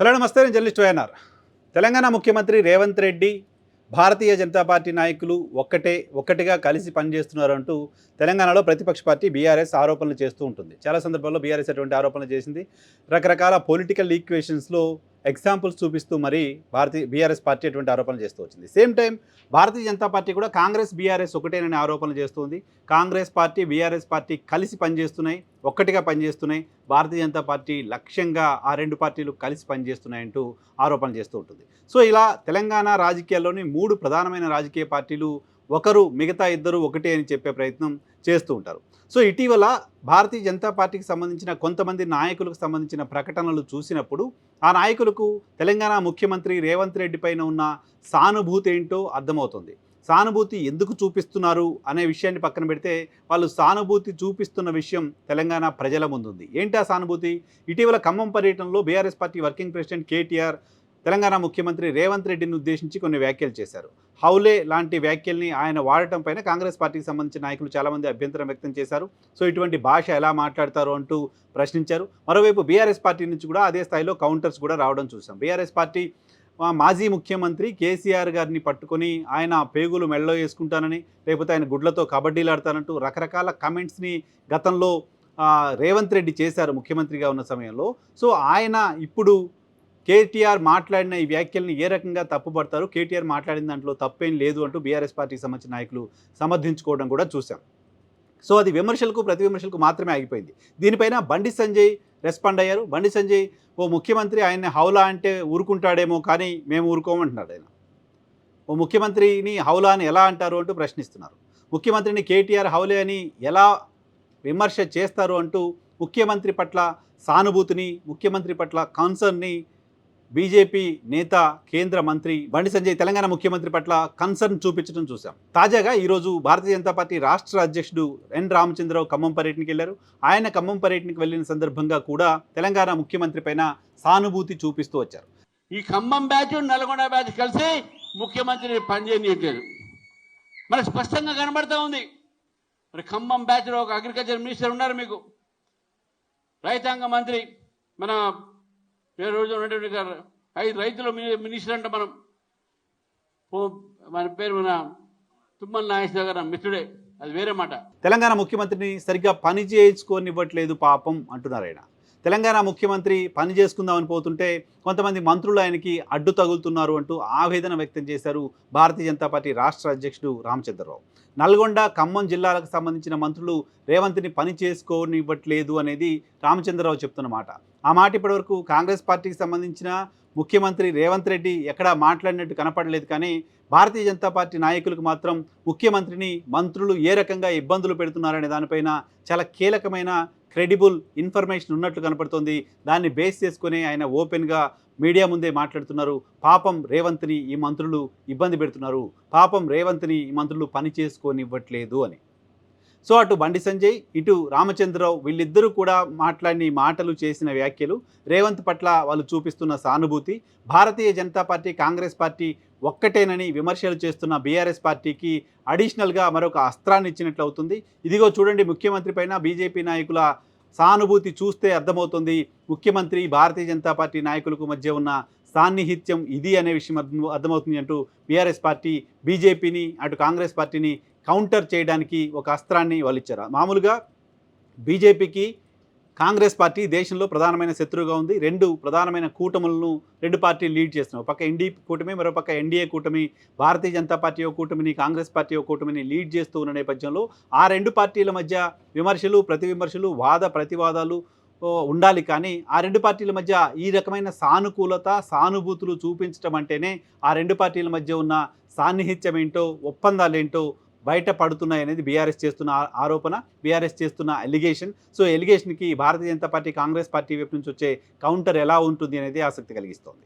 Hello నమస్తే, నేను journalist YNR. Telangana ముఖ్యమంత్రి రేవంత్ రెడ్డి భారతీయ జనతా పార్టీ నాయకులు ఒక్కటిగా కలిసి పనిచేస్తున్నారంటూ తెలంగాణలో ప్రతిపక్ష పార్టీ బీఆర్ఎస్ ఆరోపణలు చేస్తూ ఉంటుంది. చాలా సందర్భాల్లో బీఆర్ఎస్ అటువంటి ఆరోపణలు చేసింది. రకరకాల పొలిటికల్ ఈక్వేషన్స్లో ఎగ్జాంపుల్స్ చూపిస్తూ మరి బీఆర్ఎస్ పార్టీ అటువంటి ఆరోపణలు చేస్తూ వచ్చింది. సేమ్ టైం భారతీయ జనతా పార్టీ కూడా కాంగ్రెస్ బీఆర్ఎస్ ఒకటేనని ఆరోపణలు చేస్తుంది. కాంగ్రెస్ పార్టీ బీఆర్ఎస్ పార్టీ కలిసి పనిచేస్తున్నాయి, ఒక్కటిగా పనిచేస్తున్నాయి, భారతీయ జనతా పార్టీ లక్ష్యంగా ఆ రెండు పార్టీలు కలిసి పనిచేస్తున్నాయంటూ ఆరోపణలు చేస్తూ ఉంటుంది. సో ఇలా తెలంగాణ రాజకీయాల్లోని మూడు ప్రధానమైన రాజకీయ పార్టీలు ఒకరు మిగతా ఇద్దరు ఒకటే అని చెప్పే ప్రయత్నం చేస్తూ ఉంటారు. సో ఇటీవల భారతీయ జనతా పార్టీకి సంబంధించిన కొంతమంది నాయకులకు సంబంధించిన ప్రకటనలు చూసినప్పుడు ఆ నాయకులకు తెలంగాణ ముఖ్యమంత్రి రేవంత్ రెడ్డి పైన ఉన్న సానుభూతి ఏంటో అర్థమవుతుంది. సానుభూతి ఎందుకు చూపిస్తున్నారు అనే విషయాన్ని పక్కన పెడితే వాళ్ళు సానుభూతి చూపిస్తున్న విషయం తెలంగాణ ప్రజల ముందుంది. ఏంటి ఆ సానుభూతి? ఇటీవల ఖమ్మం పర్యటనలో BRS party working president KTR Telangana ముఖ్యమంత్రి రేవంత్ రెడ్డిని ఉద్దేశించి కొన్ని వ్యాఖ్యలు చేశారు. హౌలే లాంటి వ్యాఖ్యల్ని ఆయన వాడటం పైన కాంగ్రెస్ పార్టీకి సంబంధించిన నాయకులు చాలామంది అభ్యంతరం వ్యక్తం చేశారు. సో ఇటువంటి భాష ఎలా మాట్లాడతారు అంటూ ప్రశ్నించారు. మరోవైపు బీఆర్ఎస్ పార్టీ నుంచి కూడా అదే స్థాయిలో కౌంటర్స్ కూడా రావడం చూసాం. బీఆర్ఎస్ పార్టీ మాజీ ముఖ్యమంత్రి కేసీఆర్ గారిని పట్టుకొని ఆయన పేగులు మెళ్ళలో వేసుకుంటానని, లేకపోతే ఆయన గుడ్లతో కబడ్డీలు ఆడతానంటూ రకరకాల కమెంట్స్ని గతంలో రేవంత్ రెడ్డి చేశారు ముఖ్యమంత్రిగా ఉన్న సమయంలో. సో ఆయన ఇప్పుడు కేటీఆర్ మాట్లాడిన ఈ వ్యాఖ్యల్ని ఏ రకంగా తప్పుపడతారు, కేటీఆర్ మాట్లాడిన దాంట్లో తప్పేం లేదు అంటూ బీఆర్ఎస్ పార్టీకి సంబంధించిన నాయకులు సమర్థించుకోవడం కూడా చూసాం. సో అది విమర్శలకు ప్రతి విమర్శలకు మాత్రమే ఆగిపోయింది. దీనిపైన బండి సంజయ్ రెస్పాండ్ అయ్యారు. బండి సంజయ్ ఓ ముఖ్యమంత్రి ఆయన్ని హౌలా అంటే ఊరుకుంటాడేమో కానీ మేము ఊరుకోమంటున్నాడు. ఆయన ఓ ముఖ్యమంత్రిని హౌలా అని ఎలా అంటారు అంటూ ప్రశ్నిస్తున్నారు. ముఖ్యమంత్రిని కేటీఆర్ హౌలే అని ఎలా విమర్శ చేస్తారు అంటూ ముఖ్యమంత్రి పట్ల సానుభూతిని, ముఖ్యమంత్రి పట్ల కన్సర్న్ని బీజేపీ నేత కేంద్ర మంత్రి బండి సంజయ్ తెలంగాణ ముఖ్యమంత్రి పట్ల కన్సర్న్ చూపించడం చూసాం. తాజాగా ఈరోజు భారతీయ జనతా పార్టీ రాష్ట్ర అధ్యక్షుడు ఎన్ రామచంద్రరావు ఖమ్మం పర్యటనకి వెళ్ళారు. ఆయన ఖమ్మం పర్యటనకి వెళ్ళిన సందర్భంగా కూడా తెలంగాణ ముఖ్యమంత్రి పైన సానుభూతి చూపిస్తూ వచ్చారు. ఈ ఖమ్మం బ్యాచ్ నల్గొండ బ్యాచ్ కలిసి ముఖ్యమంత్రిని పనిచేయట్లేదు, మనకు స్పష్టంగా కనబడతా ఉంది. మరి ఖమ్మం బ్యాచ్లో ఒక అగ్రికల్చర్ మినిస్టర్ ఉన్నారు, మీకు రైతాంగ మంత్రి, మన రోజు రైతుల మినిస్టర్ అంట మన పేరు మన తుమ్మల నాగేశ్వర గారు మిత్రుడే, అది వేరే మాట. తెలంగాణ ముఖ్యమంత్రిని సరిగ్గా పని చేయించుకోనివ్వట్లేదు పాపం అంటున్నారు ఆయన. తెలంగాణ ముఖ్యమంత్రి పని చేసుకుందామని పోతుంటే కొంతమంది మంత్రులు ఆయనకి అడ్డు తగులుతున్నారు అంటూ ఆవేదన వ్యక్తం చేశారు భారతీయ జనతా పార్టీ రాష్ట్ర అధ్యక్షుడు రామచంద్రరావు. నల్గొండ, ఖమ్మం జిల్లాలకు సంబంధించిన మంత్రులు రేవంత్ని పని చేసుకోనివ్వట్లేదు అనేది రామచంద్రరావు చెప్తున్న మాట. ఆ మాట ఇప్పటివరకు కాంగ్రెస్ పార్టీకి సంబంధించిన ముఖ్యమంత్రి రేవంత్ రెడ్డి ఎక్కడా మాట్లాడినట్టు కనపడలేదు. కానీ భారతీయ జనతా పార్టీ నాయకులకు మాత్రం ముఖ్యమంత్రిని మంత్రులు ఏ రకంగా ఇబ్బందులు పెడుతున్నారనే దానిపైన చాలా కీలకమైన క్రెడిబుల్ ఇన్ఫర్మేషన్ ఉన్నట్లు కనపడుతోంది. దాన్ని బేస్ చేసుకుని ఆయన ఓపెన్గా మీడియా ముందే మాట్లాడుతున్నారు. పాపం రేవంత్ని ఈ మంత్రులు ఇబ్బంది పెడుతున్నారు, పాపం రేవంత్ని ఈ మంత్రులు పని చేసుకోనివ్వట్లేదు అని. సో అటు బండి సంజయ్, ఇటు రామచంద్రరావు వీళ్ళిద్దరూ కూడా మాట్లాడిన మాటలు, చేసిన వ్యాఖ్యలు, రేవంత్ పట్ల వాళ్ళు చూపిస్తున్న సానుభూతి, భారతీయ జనతా పార్టీ కాంగ్రెస్ పార్టీ ఒక్కటేనని విమర్శలు చేస్తున్న బీఆర్ఎస్ పార్టీకి అడిషనల్గా మరొక అస్త్రాన్ని ఇచ్చినట్లు అవుతుంది. ఇదిగో చూడండి, ముఖ్యమంత్రి పైన బీజేపీ నాయకుల సానుభూతి చూస్తే అర్థమవుతుంది ముఖ్యమంత్రి భారతీయ జనతా పార్టీ నాయకులకు మధ్య ఉన్న సాన్నిహిత్యం ఇది అనే విషయం అర్థమవుతుంది అంటూ బీఆర్ఎస్ పార్టీ బీజేపీని, అటు కాంగ్రెస్ పార్టీని కౌంటర్ చేయడానికి ఒక అస్త్రాన్ని వాళ్ళు ఇచ్చారు. మామూలుగా బీజేపీకి కాంగ్రెస్ పార్టీ దేశంలో ప్రధానమైన శత్రువుగా ఉంది. రెండు ప్రధానమైన కూటములను రెండు పార్టీలు లీడ్ చేస్తున్నాయి. ఒక పక్క ఎన్డీ కూటమి, మరో పక్క ఎన్డీఏ కూటమి. భారతీయ జనతా పార్టీ ఒక కూటమిని, కాంగ్రెస్ పార్టీ ఒక కూటమిని లీడ్ చేస్తూ ఉన్న నేపథ్యంలో ఆ రెండు పార్టీల మధ్య విమర్శలు, ప్రతి విమర్శలు, వాద ప్రతివాదాలు ఉండాలి. కానీ ఆ రెండు పార్టీల మధ్య ఈ రకమైన సానుకూలత, సానుభూతులు చూపించడం అంటేనే ఆ రెండు పార్టీల మధ్య ఉన్న సాన్నిహిత్యం ఏంటో, ఒప్పందాలు ఏంటో బయట పడుతున్నాయనేది బీఆర్ఎస్ చేస్తున్న ఆరోపణ, బీఆర్ఎస్ చేస్తున్న ఎలిగేషన్. సో ఎలిగేషన్కి భారతీయ జనతా పార్టీ, కాంగ్రెస్ పార్టీ వైపు నుంచి వచ్చే కౌంటర్ ఎలా ఉంటుంది అనేది ఆసక్తి కలిగిస్తోంది.